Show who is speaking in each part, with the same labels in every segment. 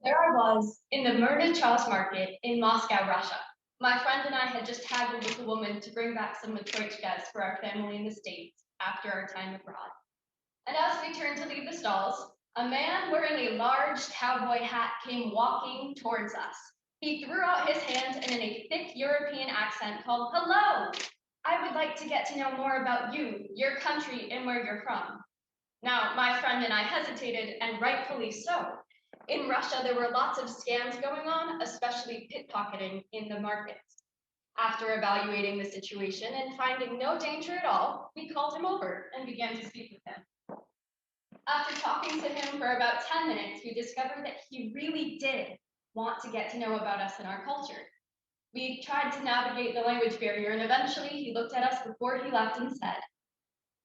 Speaker 1: There I was in the Myrna-Charles market in Moscow, Russia. My friend and I had just haggled with a woman to bring back some matryoshkas for our family in the States after our time abroad. And as we turned to leave the stalls, a man wearing a large cowboy hat came walking towards us. He threw out his hand and in a thick European accent called, "Hello! I would like to get to know more about you, your country, and where you're from." Now, my friend and I hesitated, and rightfully so. In Russia, there were lots of scams going on, especially pickpocketing in the markets. After evaluating the situation and finding no danger at all, we called him over and began to speak with him. After talking to him for about 10 minutes, we discovered that he really did want to get to know about us and our culture. We tried to navigate the language barrier, and eventually he looked at us before he left and said,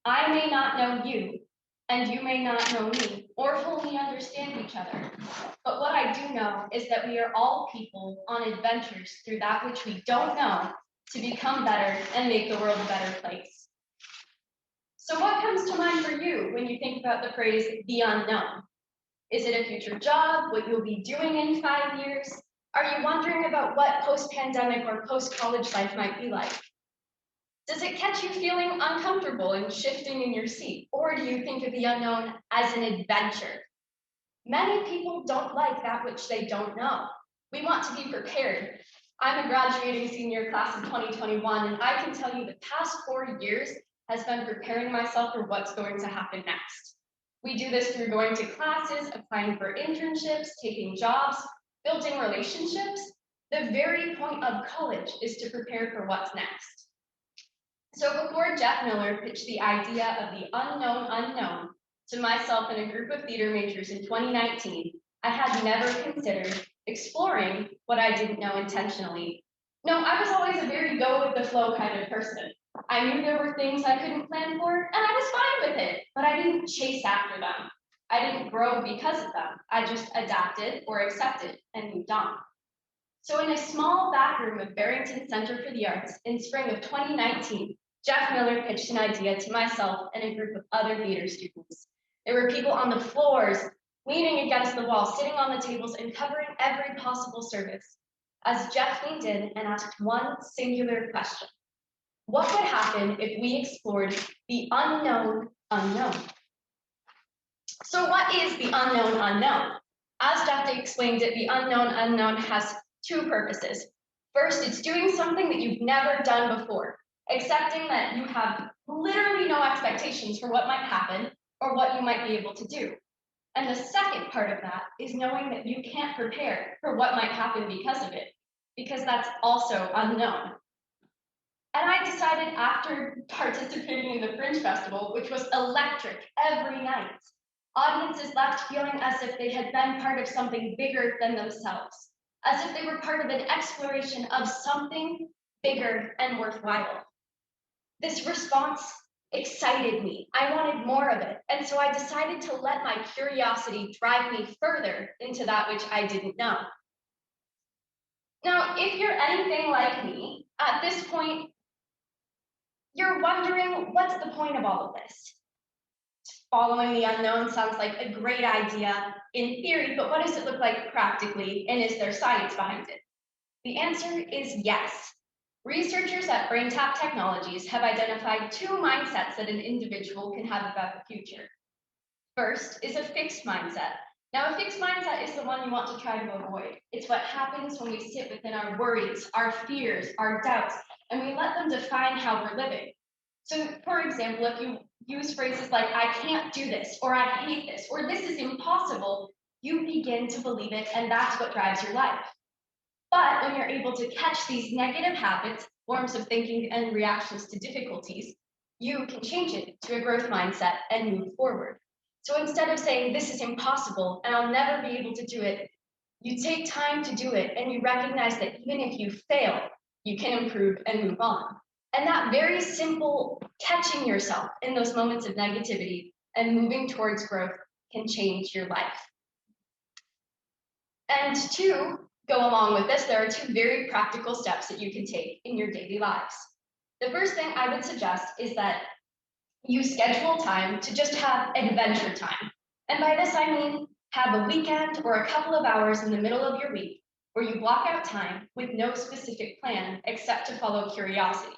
Speaker 1: "I may not know you, and you may not know me, or fully understand each other. But what I do know is that we are all people on adventures through that which we don't know to become better and make the world a better place." So what comes to mind for you when you think about the phrase the unknown? Is it a future job, what you'll be doing in 5 years? Are you wondering about what post-pandemic or post-college life might be like? Does it catch you feeling uncomfortable and shifting in your seat? Or do you think of the unknown as an adventure? Many people don't like that which they don't know. We want to be prepared. I'm a graduating senior class of 2021, and I can tell you the past 4 years has been preparing myself for what's going to happen next. We do this through going to classes, applying for internships, taking jobs, building relationships. The very point of college is to prepare for what's next. So before Jeff Miller pitched the idea of the unknown unknown to myself and a group of theater majors in 2019, I had never considered exploring what I didn't know intentionally. No, I was always a very go with the flow kind of person. I knew there were things I couldn't plan for, and I was fine with it, but I didn't chase after them. I didn't grow because of them. I just adapted or accepted and moved on. So in a small back room of Barrington Center for the Arts in spring of 2019, Jeff Miller pitched an idea to myself and a group of other theater students. There were people on the floors, leaning against the wall, sitting on the tables, and covering every possible service. As Jeff leaned in and asked one singular question: what would happen if we explored the unknown unknown? So what is the unknown unknown? As Jeff explained it, the unknown unknown has two purposes. First, it's doing something that you've never done before, accepting that you have literally no expectations for what might happen or what you might be able to do. And the second part of that is knowing that you can't prepare for what might happen because of it, because that's also unknown. And I decided after participating in the Fringe Festival, which was electric every night, audiences left feeling as if they had been part of something bigger than themselves, as if they were part of an exploration of something bigger and worthwhile. This response excited me. I wanted more of it. And so I decided to let my curiosity drive me further into that which I didn't know. Now, if you're anything like me, at this point, you're wondering, what's the point of all of this? Following the unknown sounds like a great idea in theory, but what does it look like practically, and is there science behind it? The answer is yes. Researchers at BrainTap Technologies have identified two mindsets that an individual can have about the future. First is a fixed mindset. Now, a fixed mindset is the one you want to try to avoid. It's what happens when we sit within our worries, our fears, our doubts, and we let them define how we're living. So, for example, if you use phrases like, "I can't do this," or "I hate this," or "this is impossible," you begin to believe it, and that's what drives your life. But when you're able to catch these negative habits, forms of thinking, and reactions to difficulties, you can change it to a growth mindset and move forward. So instead of saying, "this is impossible and I'll never be able to do it," you take time to do it and you recognize that even if you fail, you can improve and move on. And that very simple catching yourself in those moments of negativity and moving towards growth can change your life. And to go along with this, there are two very practical steps that you can take in your daily lives. The first thing I would suggest is that you schedule time to just have adventure time. And by this, I mean Have a weekend or a couple of hours in the middle of your week where you block out time with no specific plan except to follow curiosity.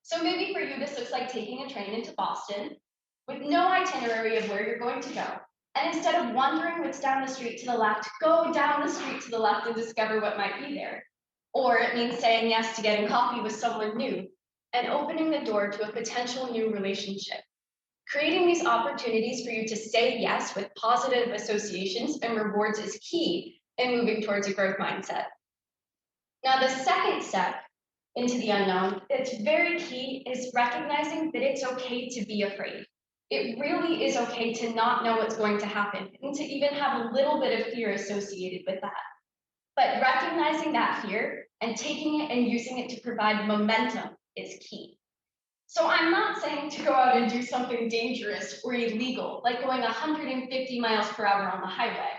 Speaker 1: So maybe for you, this looks like taking a train into Boston with no itinerary of where you're going to go. And instead of wondering what's down the street to the left, go down the street to the left and discover what might be there. Or it means saying yes to getting coffee with someone new and opening the door to a potential new relationship. Creating these opportunities for you to say yes with positive associations and rewards is key in moving towards a growth mindset. Now, the second step into the unknown that's very key is recognizing that it's okay to be afraid. It really is okay to not know what's going to happen and to even have a little bit of fear associated with that. But recognizing that fear and taking it and using it to provide momentum is key. So I'm not saying to go out and do something dangerous or illegal, like going 150 miles per hour on the highway.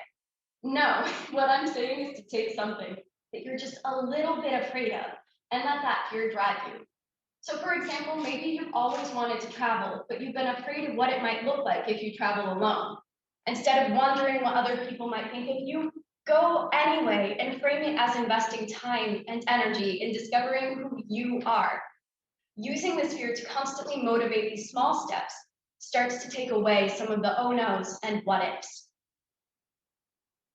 Speaker 1: No, what I'm saying is to take something that you're just a little bit afraid of and let that fear drive you. So for example, maybe you've always wanted to travel, but you've been afraid of what it might look like if you travel alone. Instead of wondering what other people might think of you, go anyway and frame it as investing time and energy in discovering who you are. Using this fear to constantly motivate these small steps starts to take away some of the oh no's and what ifs.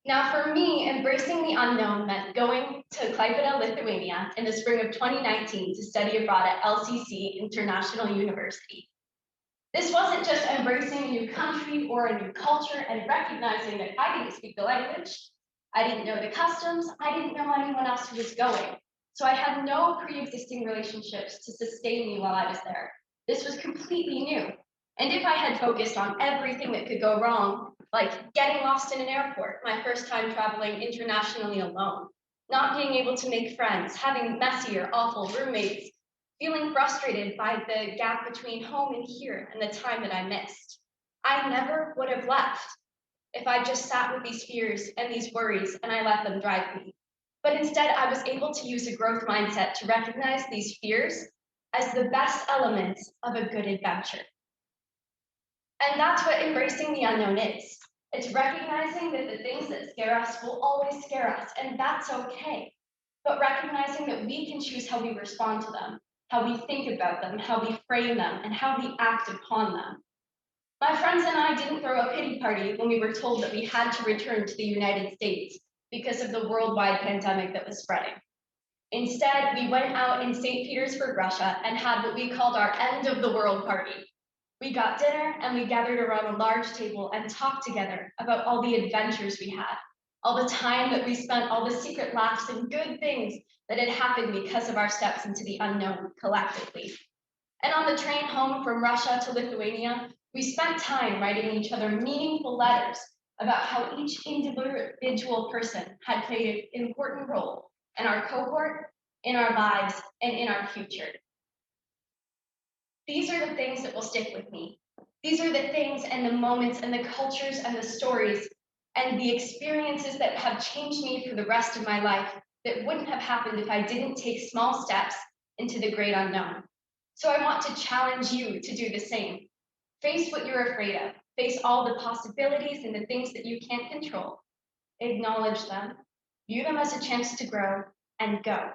Speaker 1: Now, for me, embracing the unknown meant going to Klaipėda, Lithuania in the spring of 2019 to study abroad at LCC International University. This wasn't just embracing a new country or a new culture and recognizing that I didn't speak the language, I didn't know the customs, I didn't know anyone else who was going. So I had no pre-existing relationships to sustain me while I was there. This was completely new. And if I had focused on everything that could go wrong, like getting lost in an airport, my first time traveling internationally alone, not being able to make friends, having messy or awful roommates, feeling frustrated by the gap between home and here and the time that I missed, I never would have left if I just sat with these fears and these worries and I let them drive me. But instead, I was able to use a growth mindset to recognize these fears as the best elements of a good adventure. And that's what embracing the unknown is. It's recognizing that the things that scare us will always scare us, and that's okay. But recognizing that we can choose how we respond to them, how we think about them, how we frame them, and how we act upon them. My friends and I didn't throw a pity party when we were told that we had to return to the United States because of the worldwide pandemic that was spreading. Instead, we went out in St. Petersburg, Russia, and had what we called our end of the world party. We got dinner and we gathered around a large table and talked together about all the adventures we had, all the time that we spent, all the secret laughs and good things that had happened because of our steps into the unknown collectively. And on the train home from Russia to Lithuania, we spent time writing each other meaningful letters about how each individual person had played an important role in our cohort, in our lives, and in our future. These are the things that will stick with me. These are the things and the moments and the cultures and the stories and the experiences that have changed me for the rest of my life that wouldn't have happened if I didn't take small steps into the great unknown. So I want to challenge you to do the same. Face what you're afraid of. Face all the possibilities and the things that you can't control. Acknowledge them. View them as a chance to grow and go.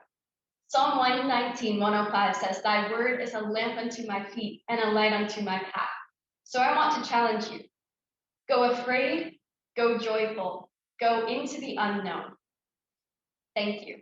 Speaker 1: Psalm 119:105 says, "Thy word is a lamp unto my feet and a light unto my path." So I want to challenge you. Go afraid, go joyful, go into the unknown. Thank you.